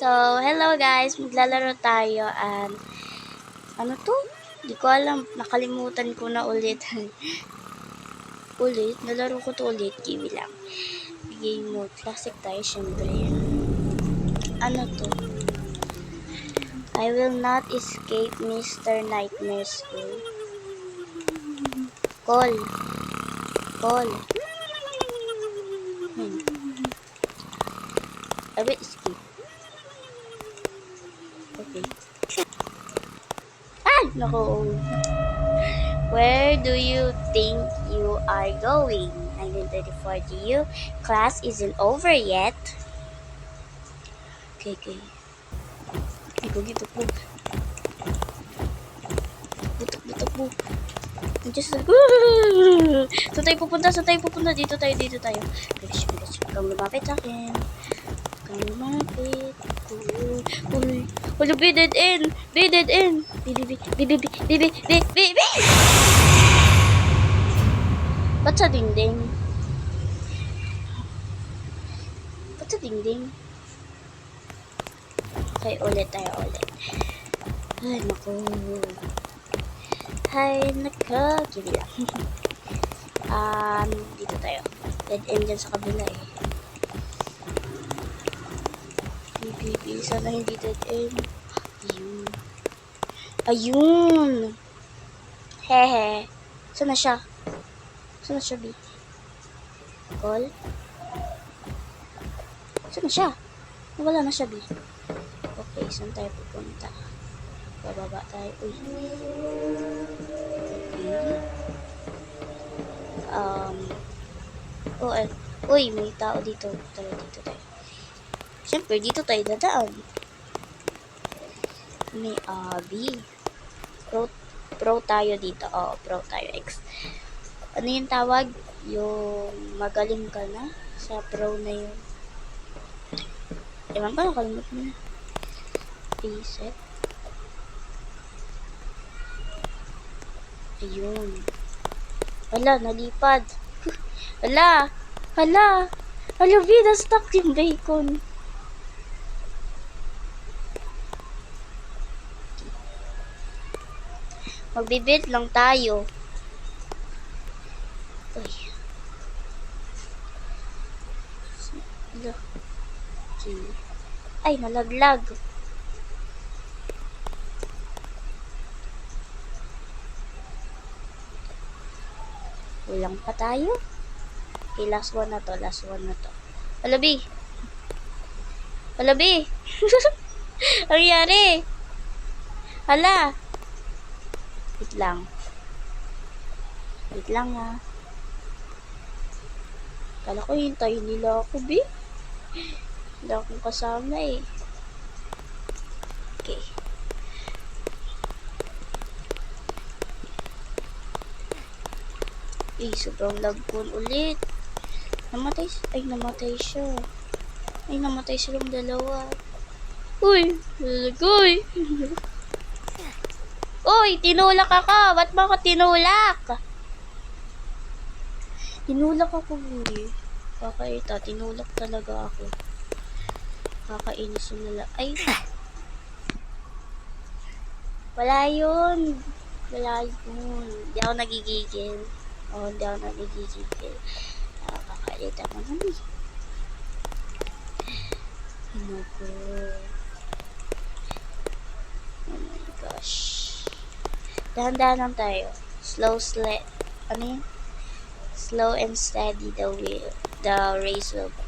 So, hello guys, maglalaro tayo and ano to? Di ko alam, nakalimutan ko na ulit. Nalaro ko to ulit, kiwi lang. Game mode, classic tayo syempre. Ano to? I will not escape Mr. Nightmare School. Call. I will escape. Okay. No. Where do you think you are going? 1934 to you. Class isn't over yet. Okay. Gito po. Butok po. Saan tayo pupunta? Dito tayo. Bilis. Kang lumapit sa akin. Uy. Wala, dead end. Bibi. Ba't sa dingding? Okay, ulit tayo. Ay, nako. Kili lang. Dito tayo. Dead end dyan sa kabila eh. Bibi. Sana hindi dead end. Ayun. Hehe. Saan na siya, B? Call? Saan na siya? Wala na siya, B. Okay, saan tayo pupunta? Bababa tayo. Okay. Uy, may tao dito. Dito tayo. Siyempre, dito tayo dadaan. May Abby. Pro tayo dito. Pro tayo. Ano yung tawag? Yung magaling ka na sa pro na yun. Ewan ko, nakalimut mo na. Reset. Ayun. Wala, nalipad. Hala, vida, stuck yung bacon. Magbibuild lang tayo. Uy. Ay, nalaglag. Kulang pa tayo. Okay, last one na to. Hala, B. Ang nangyari? Hala. Wait lang ha. Kala ko hintayin nila ako, B. Wala akong kasama eh. Okay. Sobrang lagpon ulit. Namatay siya. Namatay silang dalawa. Uy! Uy! Tinulak ako! Ba't ba ako tinulak? Tinulak ako, uy. Kakaita, tinulak talaga ako. Kakainis yung nila. Ay! Wala yun. Hindi ako nagigigil. Kakaita mo naman eh. Naku. Oh my gosh. Dahan-dahan lang tayo. Slow and steady the race will go.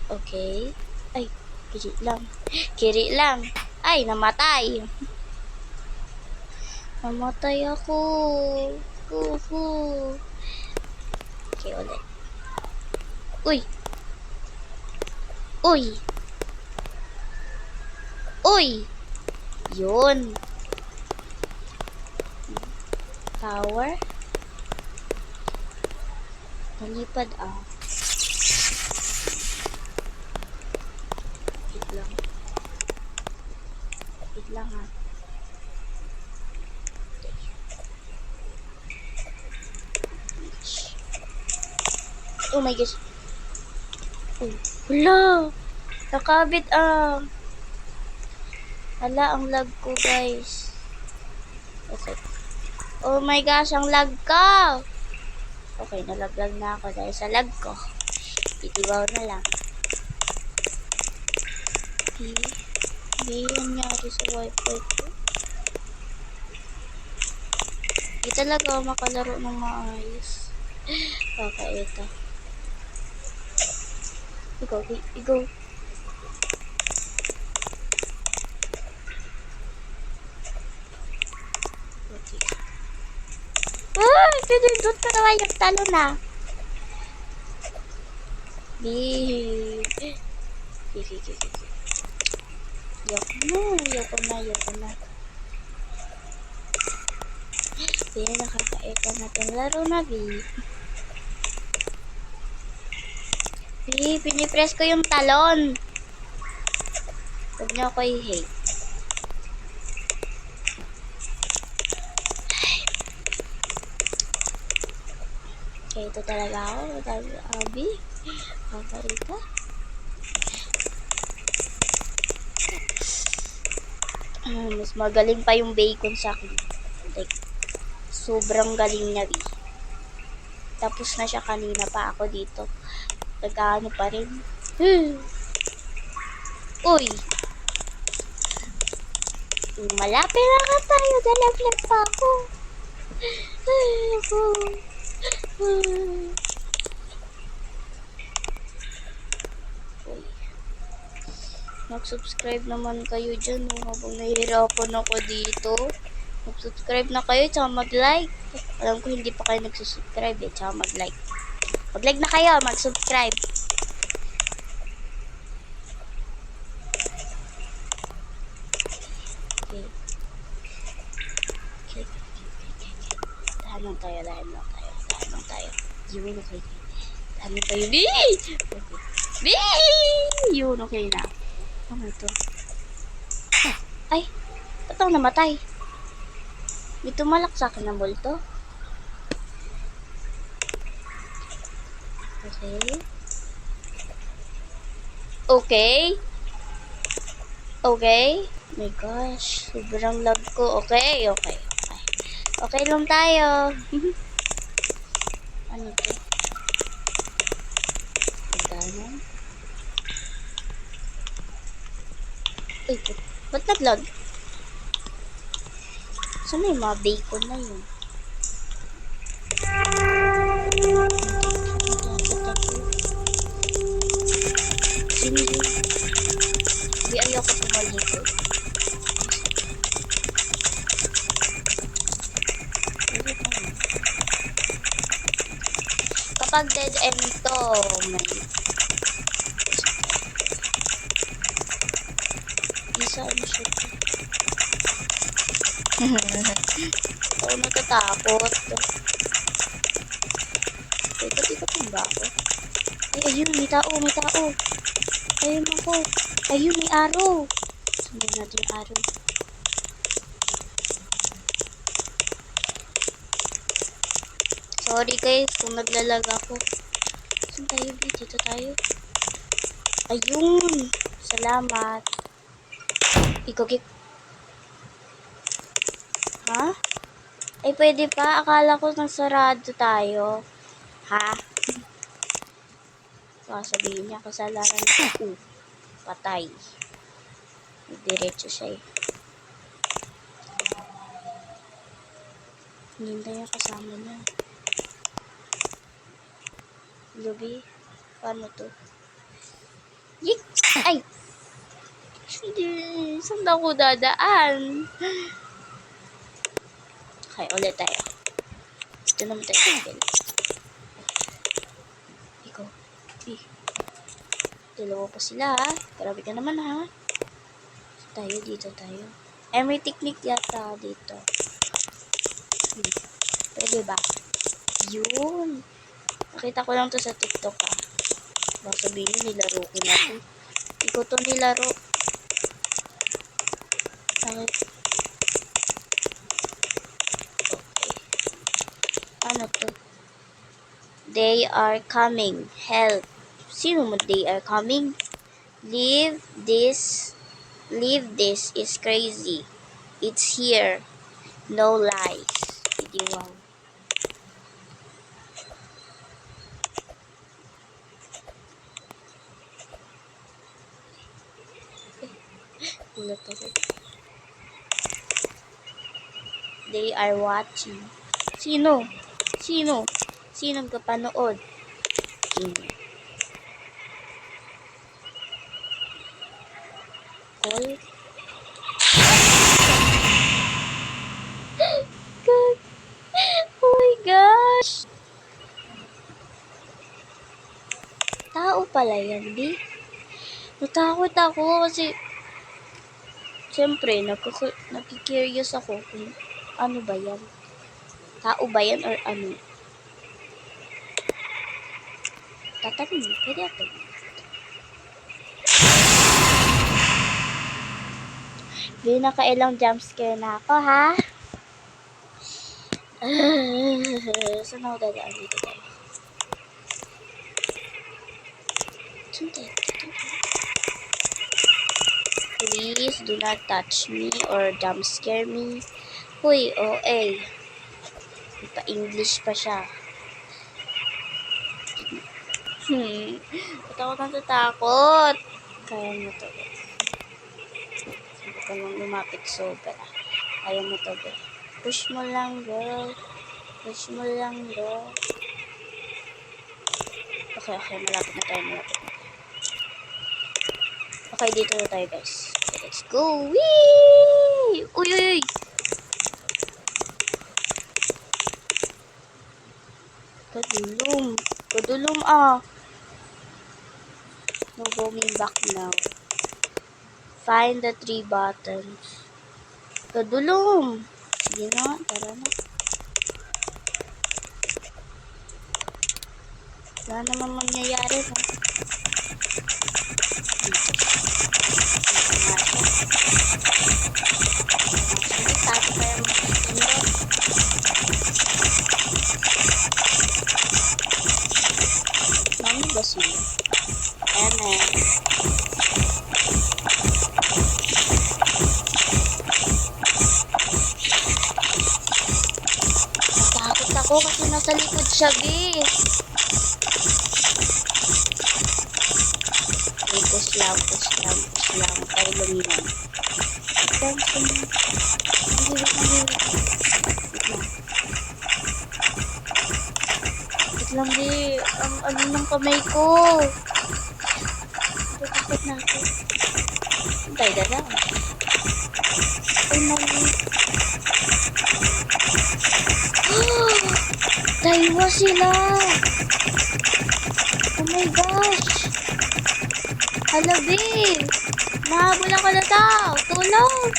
Okay. Ay, kiri lang. Ay, namatay. Namatay ako. Okay, ulit. Uy! Yun. Tower. Nalipad Wait lang ha. Oh my gosh. Oh, wala. Nakabit Hala, ang lag ko, guys. Okay. Oh my gosh, ang lag ko. Okay, nalaglag na ako dahil sa lag ko. Titibaw na lang. Hindi nangyari sa wifi ko. Hindi talaga ako makalaro ng maayos. Okay, ito. Go. Okay. Pinindot ko naman yung talo na. Okay. Yoko na. Hindi, nakakaita natin laro na, B. Pinipress ko yung talon. Huwag niyo ako i-hate. Okay, ito talaga ako. Abi. Kakaita. Mas magaling pa yung bacon sa akin. Like, sobrang galing niya, B. Tapos na siya kanina pa ako dito. Nagkaano pa rin. Uy! Malapit na ka tayo. Dalaglag pa ako. Mag-subscribe naman kayo dyan, habang nahihirapan ako dito. Mag-subscribe na kayo, tsaka mag-like. Alam ko hindi pa kayo nagsusubscribe tsaka mag-like. Mag-like na kayo, mag-subscribe. Okay. Dahan lang tayo. Yun, okay. Dahan lang tayo. Yun, okay na. Ano ito? Ay, ba't ako namatay? May tumalak sa akin ng bulto. Okay. My gosh, sobrang lag ko. Okay. Okay lang tayo. Ano ito? Pagdanan. Uy, ba't nag-lag? Saan na yung mga bacon na yun? Sino yun? Hindi, ayoko tumalikod. Kapag dead end to, may isa ano siya to. Ako natatakot. Ikot-ikot ba ako? Ay, ayun, may tao. Ayun ako. Ayun, may araw. Sundan natin yung araw. Sorry guys kung naglalag ako. Saan tayo, B? Dito tayo. Ayun. Salamat. Ikogik. Ha? Ay, pwede pa? Akala ko nasarado tayo. Ha? Sasabihin niya, kasalanan ko. Patay. Diretso siya eh. Hinintay niya kasama niya. Lubi? Paano to? Yik! Ay! Hindi. Saan ako dadaan? Okay, ulit tayo. Ito naman tayo. Ikaw. Dalawa pa sila ha. Grabe ka naman ha. Dito tayo. May technique yata dito. Pwede ba? Yun. Nakita ko lang to sa TikTok ha. Baka sabihin nyo, nilaro ko na to. Hindi ko to nilaro. Bakit? Okay. Ano to? They are coming. Help. Sino mo they are coming? Leave this. Leave this is crazy. It's here. No lies. Hindi wow. Ulat ako. They are watching. Sino? Sino? Sinong kapanood? Sino? Call? God. Oh my gosh! Tao pala yan, B. Natakot ako kasi siyempre, nakikurious ako kung ano ba yan. Tao ba yan or ano? Tatanong, pwede ako. Di nakailang jumpscare na ako, ha? Saan ako dadaan dito tayo? Saan tayo? Please do not touch me or jumpscare me. Huy, OA. Ipa-English pa siya. Ba't ako natatakot? Kaya mo to, be. Sabi ko lang lumapit sobra. Kaya mo to, be. Push mo lang, girl. Push mo lang, girl. Okay, malapit na tayo. Okay, dito na tayo, guys. Okay, let's go. Whee! Uy, uy, uy! Kadulong, No going back now. Find the 3 buttons. Kadulong! Sige na, tara na. Wala naman mangyayari, ha? Tato kaya magpapindot. Mami ba sila? Ayan na yan. Natakot ako kasi nasa likod siya, B. Push lang. Tayo luminan. Wait lang, di. Ang ano ng kamay ko. Takot na ako. Tayo dala. Ay, mali. Daiwa sila. Oh my gosh. Hala, B. Nahabol ako na tao. Tulong.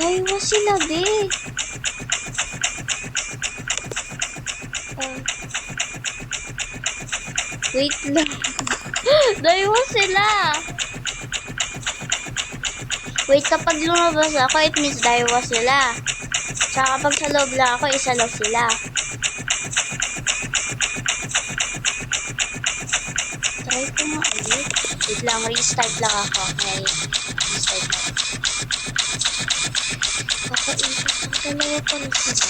Daiwa sila, B. Wait lang. Daiwa sila. Wait, kapag lumabas ako, it means daiwa sila. Tsaka kapag sa loob lang ako, isa lang sila. Try ko nga ulit. Wait lang, restart lang ako. Okay, restart lang. Kakaisip ko, dalawa pa rin sila.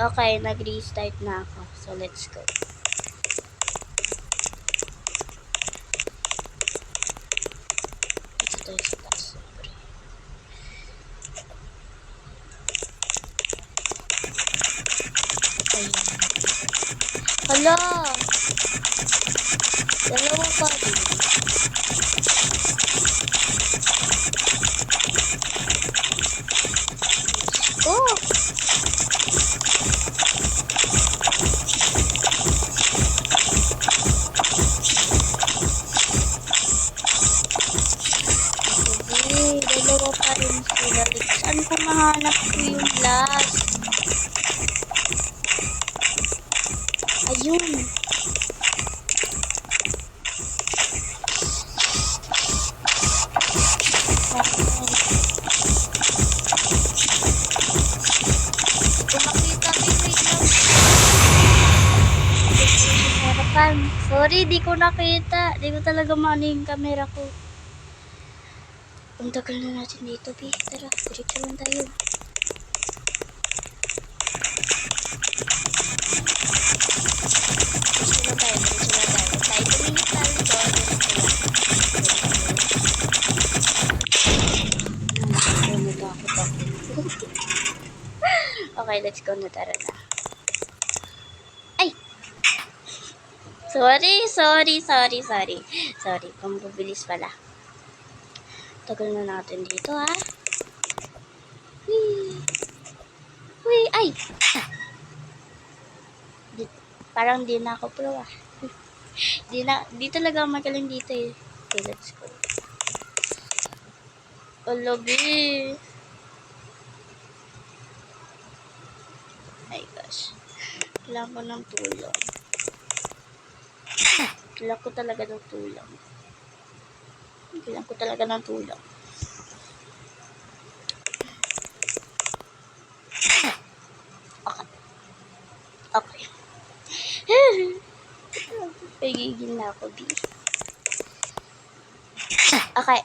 Okay, nag-restart na ako. So, let's go. Dito tayo sa taas. Ayan. Hala! Dalawa pa rin. Oh! Dalawa pa rin sila. Saan ko mahanap ko yung last? Ayun. lang. Sorry, di ko nakita. Di ko talaga maano yung camera ko. Ang tagal na natin dito, B. Tara, diretso lang tayo. Diretso lang tayo. Tayo tumingit tayo dito. Diretso lang. Okay, let's go na. Tara na. Ay! Sorry, pambubilis pala. Tagal na natin dito, ha? Uy, ay! Parang di na ako pro, ah. Di talaga magaling dito, eh. Okay, let's go. Oh, lobby. My gosh. Kailangan ko ng tulong. Kailangan ko talaga ng tulong. Okay. Pagigil na ako, B. Okay,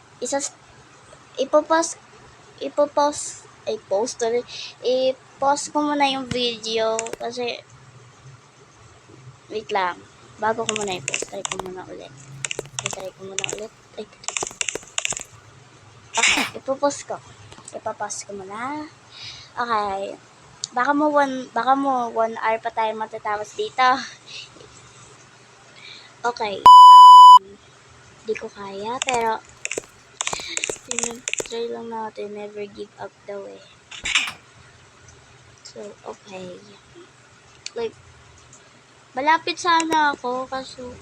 i-post ko muna yung video kasi wait lang. Bago ko muna i-post, try ko muna ulit. Okay, ipopost ko muna. Okay. Baka mo 1 hour pa tayo matatapos dito. Okay. Di ko kaya, pero try lang natin. Never give up the way. So, okay. Like, malapit sana ako, kaso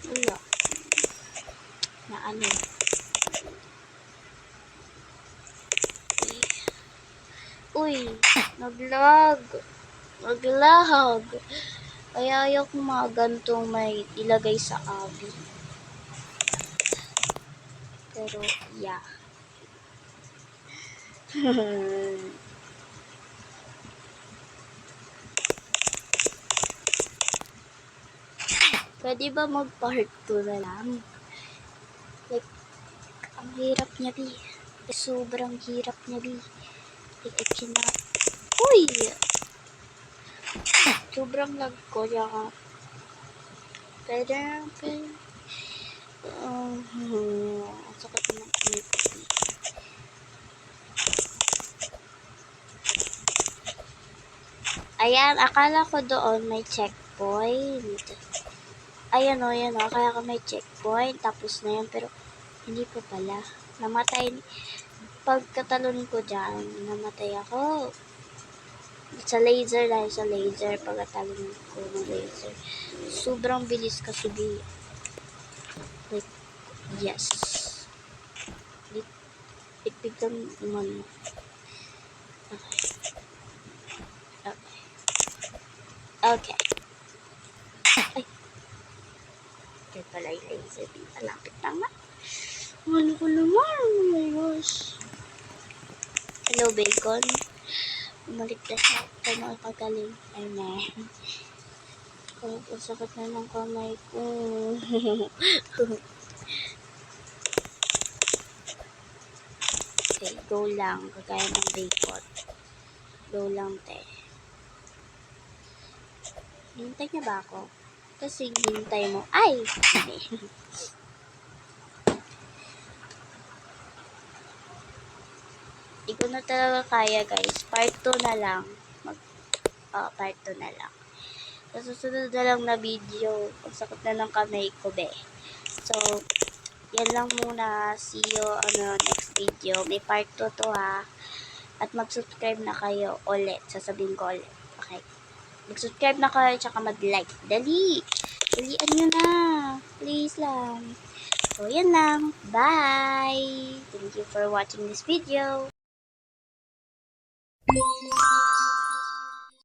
wala. Na ano. Uy, nag-lag. Kaya ayaw ko mga gantong may ilagay sa abi. Pero, yeah. Pwede ba mag-part 2 na lang? Like, ang hirap niya, B. Sobrang hirap niya, B. Like, I cannot. Uy! Sobrang lag ko, yaka. Ang sakit na ng kamay ko. Ayan, akala ko doon may checkpoint. Ayan o, kaya ka may checkpoint. Tapos na yan, pero hindi pa pala. Namatay. Pagkatalon ko dyan, namatay ako. Sa laser. Pagkatalon ko ng laser. Sobrang bilis kasi, B. Like, yes. Biglang umano. Okay. Ay. Kaya pala yung laser, B. Malapit na nga. Ano ko naman? Oh my gosh. Hello, bacon. Umalik na siya. Kaya makakagaling. Ay, na. Ang sakit na ng kamay ko. Okay, go lang. Kagaya ng bacon. Go lang, te. Hintay niya ba ako? Kasi hintay mo. Ay! Hindi. Hindi ko na talaga kaya, guys. Part 2 na lang. Part 2 na lang. Sa susunod na lang na video. Ang sakit na ng kamay ko, be. So, yan lang muna. See you on the next video. May part 2 to, ha. At mag-subscribe na kayo ulit. Sasabihin ko ulit. Okay. Mag-subscribe na kayo, tsaka mag-like. Dalian nyo na. Please lang. So, yan lang. Bye! Thank you for watching this video.